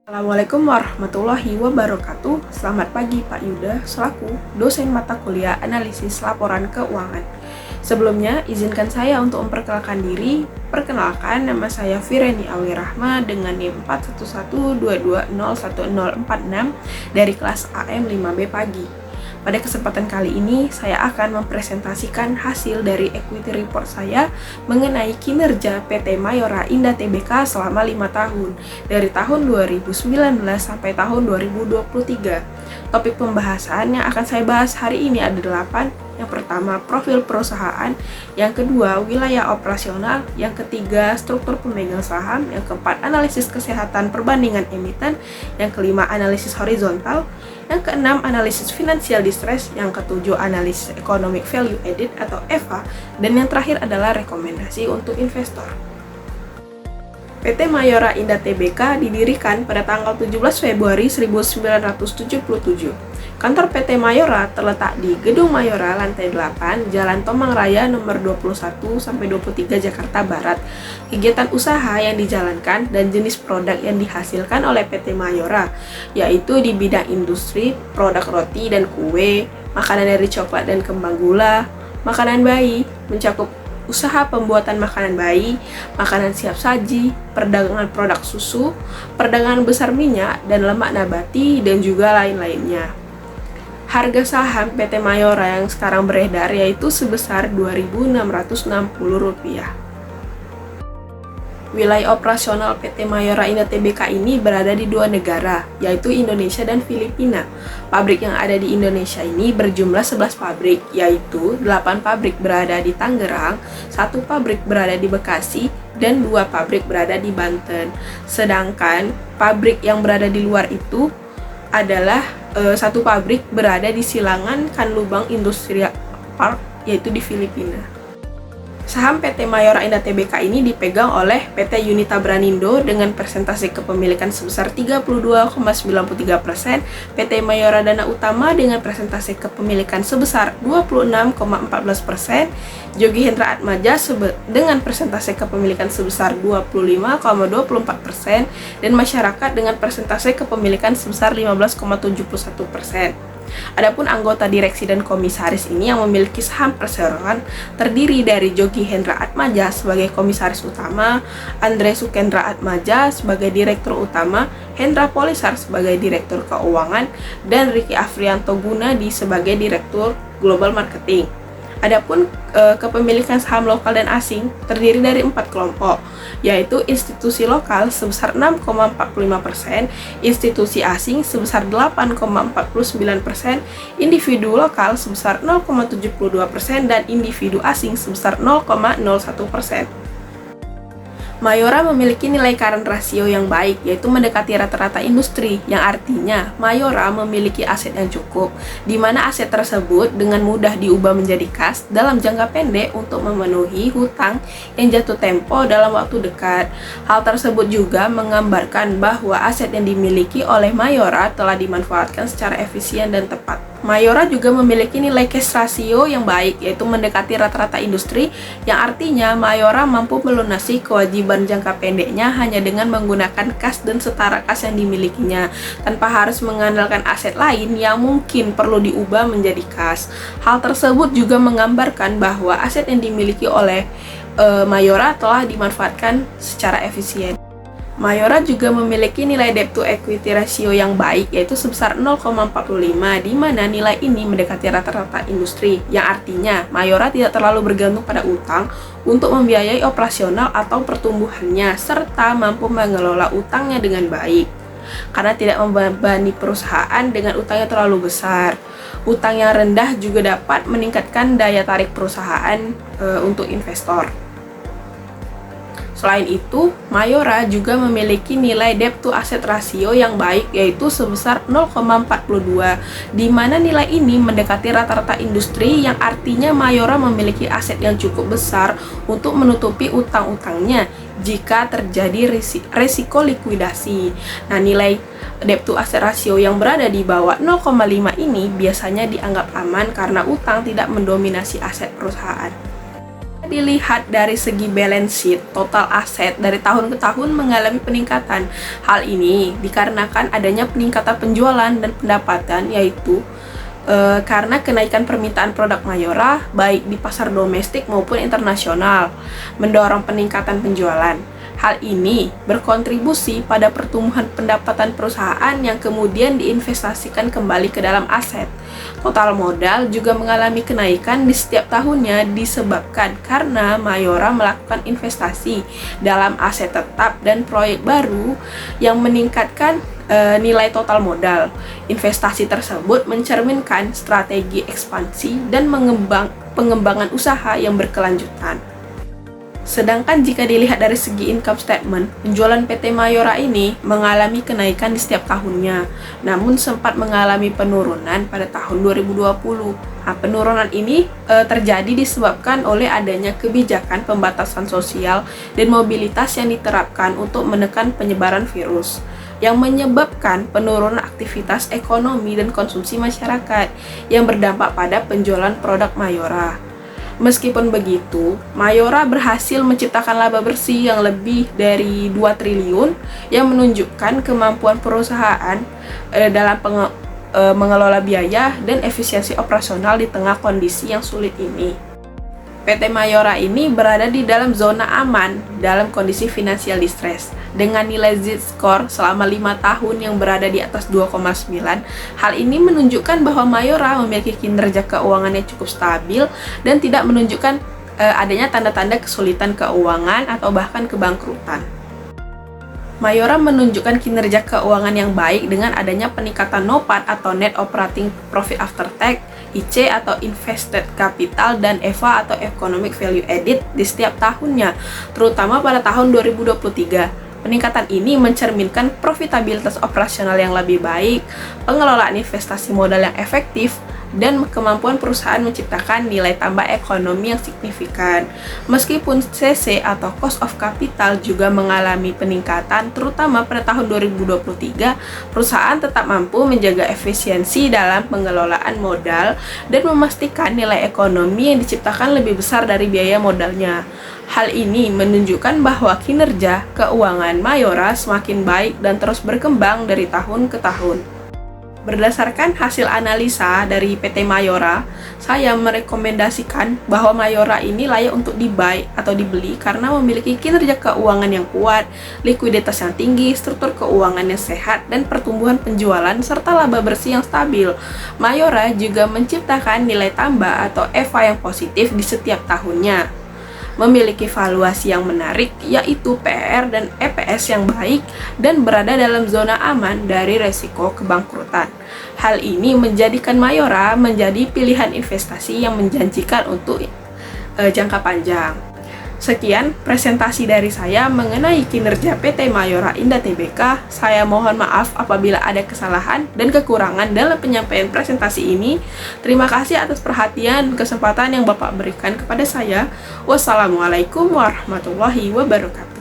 Assalamualaikum warahmatullahi wabarakatuh. Selamat pagi Pak Yuda, selaku dosen mata kuliah analisis laporan keuangan. Sebelumnya, izinkan saya untuk memperkenalkan diri. Perkenalkan, nama saya Fireni Awi Rahma dengan NIM 4112201046 dari kelas AM 5B pagi. Pada kesempatan kali ini, saya akan mempresentasikan hasil dari equity report saya mengenai kinerja PT Mayora Indah Tbk selama 5 tahun, dari tahun 2019 sampai tahun 2023. Topik pembahasan yang akan saya bahas hari ini ada 8. Yang pertama, profil perusahaan. Yang kedua, wilayah operasional. Yang ketiga, struktur pemegang saham. Yang keempat, analisis kesehatan perbandingan emiten. Yang kelima, analisis horizontal. Yang keenam, analisis financial distress. Yang ketujuh, analisis economic value added atau EVA. Dan yang terakhir adalah rekomendasi untuk investor. PT Mayora Indah Tbk didirikan pada tanggal 17 Februari 1977. Kantor PT Mayora terletak di Gedung Mayora lantai 8, Jalan Tomang Raya nomor 21-23 Jakarta Barat. Kegiatan usaha yang dijalankan dan jenis produk yang dihasilkan oleh PT Mayora yaitu di bidang industri, produk roti dan kue, makanan dari coklat dan kembang gula, makanan bayi, mencakup usaha pembuatan makanan bayi, makanan siap saji, perdagangan produk susu, perdagangan besar minyak dan lemak nabati, dan juga lain-lainnya. Harga saham PT Mayora yang sekarang beredar yaitu sebesar Rp2.660. Wilayah operasional PT Mayora Indah Tbk ini berada di 2 negara, yaitu Indonesia dan Filipina. Pabrik yang ada di Indonesia ini berjumlah 11 pabrik, yaitu 8 pabrik berada di Tangerang, 1 pabrik berada di Bekasi, dan 2 pabrik berada di Banten. Sedangkan pabrik yang berada di luar itu adalah 1 pabrik berada di Silangan Kanlubang Industrial Park, yaitu di Filipina. Saham PT Mayora Indah Tbk ini dipegang oleh PT Unita Branindo dengan persentase kepemilikan sebesar 32,93%, PT Mayora Dana Utama dengan persentase kepemilikan sebesar 26,14%, Jogi Hendra Atmaja dengan persentase kepemilikan sebesar 25,24%, dan masyarakat dengan persentase kepemilikan sebesar 15,71%. Adapun anggota direksi dan komisaris ini yang memiliki saham perseroan terdiri dari Jogi Hendra Atmaja sebagai komisaris utama, Andre Sukendra Atmaja sebagai direktur utama, Hendra Polisar sebagai direktur keuangan, dan Ricky Afrianto Gunadi sebagai direktur global marketing. Adapun kepemilikan saham lokal dan asing terdiri dari 4 kelompok, yaitu institusi lokal sebesar 6,45%, institusi asing sebesar 8,49%, individu lokal sebesar 0,72%, dan individu asing sebesar 0,01%. Mayora memiliki nilai current ratio yang baik, yaitu mendekati rata-rata industri, yang artinya Mayora memiliki aset yang cukup, di mana aset tersebut dengan mudah diubah menjadi kas dalam jangka pendek untuk memenuhi hutang yang jatuh tempo dalam waktu dekat. Hal tersebut juga menggambarkan bahwa aset yang dimiliki oleh Mayora telah dimanfaatkan secara efisien dan tepat. Mayora juga memiliki nilai cash ratio yang baik, yaitu mendekati rata-rata industri, yang artinya Mayora mampu melunasi kewajiban jangka pendeknya hanya dengan menggunakan kas dan setara kas yang dimilikinya, tanpa harus mengandalkan aset lain yang mungkin perlu diubah menjadi kas. Hal tersebut juga menggambarkan bahwa aset yang dimiliki oleh Mayora telah dimanfaatkan secara efisien. Mayora juga memiliki nilai debt to equity ratio yang baik, yaitu sebesar 0,45, di mana nilai ini mendekati rata-rata industri, yang artinya Mayora tidak terlalu bergantung pada utang untuk membiayai operasional atau pertumbuhannya, serta mampu mengelola utangnya dengan baik, karena tidak membebani perusahaan dengan utang yang terlalu besar. Utang yang rendah juga dapat meningkatkan daya tarik perusahaan untuk investor. Selain itu, Mayora juga memiliki nilai debt to asset ratio yang baik, yaitu sebesar 0,42, di mana nilai ini mendekati rata-rata industri, yang artinya Mayora memiliki aset yang cukup besar untuk menutupi utang-utangnya jika terjadi resiko likuidasi. Nah, nilai debt to asset ratio yang berada di bawah 0,5 ini biasanya dianggap aman karena utang tidak mendominasi aset perusahaan. dilihat dari segi balance sheet, total aset dari tahun ke tahun mengalami peningkatan. Hal ini dikarenakan adanya peningkatan penjualan dan pendapatan, yaitu karena kenaikan permintaan produk Mayora baik di pasar domestik maupun internasional, mendorong peningkatan penjualan. Hal ini berkontribusi pada pertumbuhan pendapatan perusahaan yang kemudian diinvestasikan kembali ke dalam aset. Total modal juga mengalami kenaikan di setiap tahunnya disebabkan karena Mayora melakukan investasi dalam aset tetap dan proyek baru yang meningkatkan nilai total modal. Investasi tersebut mencerminkan strategi ekspansi dan pengembangan usaha yang berkelanjutan. Sedangkan jika dilihat dari segi income statement, penjualan PT Mayora ini mengalami kenaikan di setiap tahunnya, namun sempat mengalami penurunan pada tahun 2020. Nah, penurunan ini terjadi disebabkan oleh adanya kebijakan pembatasan sosial dan mobilitas yang diterapkan untuk menekan penyebaran virus, yang menyebabkan penurunan aktivitas ekonomi dan konsumsi masyarakat yang berdampak pada penjualan produk Mayora. Meskipun begitu, Mayora berhasil menciptakan laba bersih yang lebih dari 2 triliun yang menunjukkan kemampuan perusahaan dalam mengelola biaya dan efisiensi operasional di tengah kondisi yang sulit ini. PT Mayora ini berada di dalam zona aman dalam kondisi finansial distress. Dengan nilai Z-score selama 5 tahun yang berada di atas 2,9, hal ini menunjukkan bahwa Mayora memiliki kinerja keuangan yang cukup stabil dan tidak menunjukkan adanya tanda-tanda kesulitan keuangan atau bahkan kebangkrutan. Mayora menunjukkan kinerja keuangan yang baik dengan adanya peningkatan NOPAT atau Net Operating Profit After Tax, IC atau Invested Capital, dan EVA atau Economic Value Added di setiap tahunnya, terutama pada tahun 2023. Peningkatan ini mencerminkan profitabilitas operasional yang lebih baik, pengelolaan investasi modal yang efektif, dan kemampuan perusahaan menciptakan nilai tambah ekonomi yang signifikan. Meskipun CC atau Cost of Capital juga mengalami peningkatan, terutama pada tahun 2023, perusahaan tetap mampu menjaga efisiensi dalam pengelolaan modal dan memastikan nilai ekonomi yang diciptakan lebih besar dari biaya modalnya. Hal ini menunjukkan bahwa kinerja keuangan Mayora semakin baik dan terus berkembang dari tahun ke tahun. Berdasarkan hasil analisa dari PT Mayora, saya merekomendasikan bahwa Mayora ini layak untuk di-buy atau dibeli karena memiliki kinerja keuangan yang kuat, likuiditas yang tinggi, struktur keuangan yang sehat, dan pertumbuhan penjualan serta laba bersih yang stabil. Mayora juga menciptakan nilai tambah atau EVA yang positif di setiap tahunnya, memiliki valuasi yang menarik yaitu PR dan EPS yang baik, dan berada dalam zona aman dari resiko kebangkrutan. Hal ini menjadikan Mayora menjadi pilihan investasi yang menjanjikan untuk jangka panjang. Sekian presentasi dari saya mengenai kinerja PT Mayora Indah Tbk. Saya mohon maaf apabila ada kesalahan dan kekurangan dalam penyampaian presentasi ini. Terima kasih atas perhatian dan kesempatan yang Bapak berikan kepada saya. Wassalamualaikum warahmatullahi wabarakatuh.